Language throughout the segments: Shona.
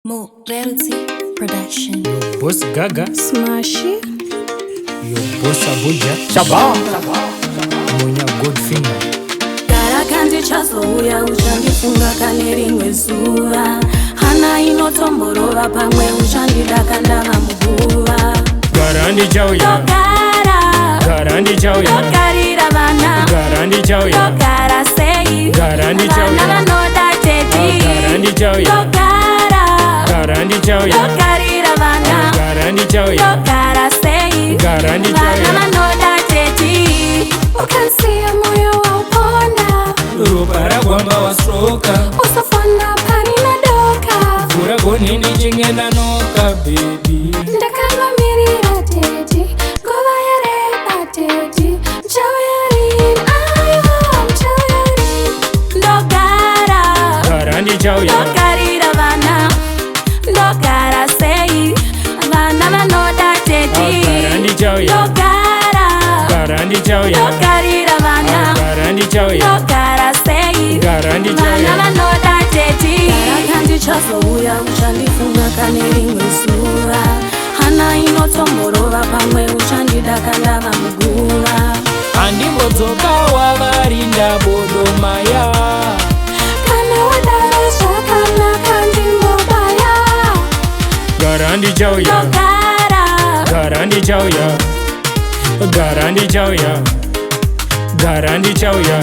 MURERUTSI production. Your boss Gaga, SMASHIEY. your boss Abuja, ShaBBar, Munya Goldfinger. GARA kandi chazouya uchandifunga kane rimwe zuva. Hana inotomborova pamwe uchandidaka ndava muguva. GARA NDICHAUYA, GARA NDICHAUYA, ndogarira vana. GARA NDICHAUYA, ndogara sei. GARA NDICHAUYA, vana vanoda teti. GARA NDICHAUYA, GARA NDICHAUYA, ndogarira vana. GARA NDICHAUYA, ndogara sei. GARA NDICHAUYA, vana vanoda teti. Ukansiya moyo wauponda. ropa ragwamba wastroka. Usafona pani nadoka. Vura gonini chingena noka baby. Ndakangomirira teti. Nguva yareba teti. Chauyarin, I'm chauyarin. Ndogara. GARA NDICHAUYA, Ndogarira vana. Ndogara sei. Vana vanoda teti. GARA NDICHAUYA, Ndogara. GARA NDICHAUYA, Ndogarira vana. GARA NDICHAUYA, Ndogara sei. GARA vana NDICHAUYA, vanoda teti. GARA kandi chazouya uchandifunga kane rimwe zuva. Hana inotomborova pamwe uchandidaka ndava muguva. andimbozoka wavarinda bodomaya. Kana wadaro zvakanaka ndimbobaya. GARA NDICHAUYA, Ndogara. GARA NDICHAUYA, GARA NDICHAUYA, GARA NDICHAUYA,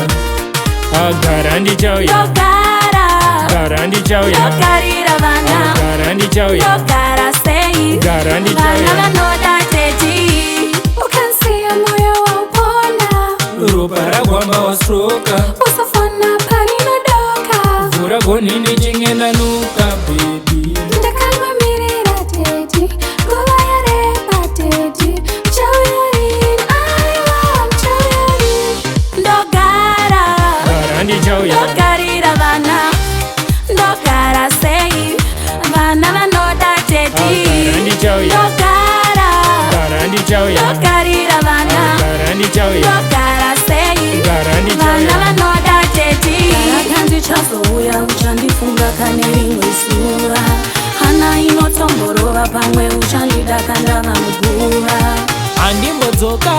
GARA NDICHAUYA, Ndogara. GARA NDICHAUYA, Ndogarira vana. GARA NDICHAUYA, Ndogara sei. GARA vana NDICHAUYA, vanoda teti. Ukansiya moyo wauponda. ropa ragwamba wastroka. Usafona pani nadoka. Vura gonini chingena nuka baby. Ndakangomirira teti. Nguva yareba teti. Chauyarin, I'm chauyarin. Ndogara. GARA NDICHAUYA, Ndogarira vana. Ndogara sei. vana vanoda teti. GARA NDICHAUYA, Ndogara. GARA NDICHAUYA, Ndogarira vana. GARA NDICHAUYA, Ndogara sei. GARA vana NDICHAUYA, vanoda teti. GARA kandi chazouya uchandifunga kane rimwe zuva. Hana inotomborova pamwe uchandidaka ndava muguva. andimbozoka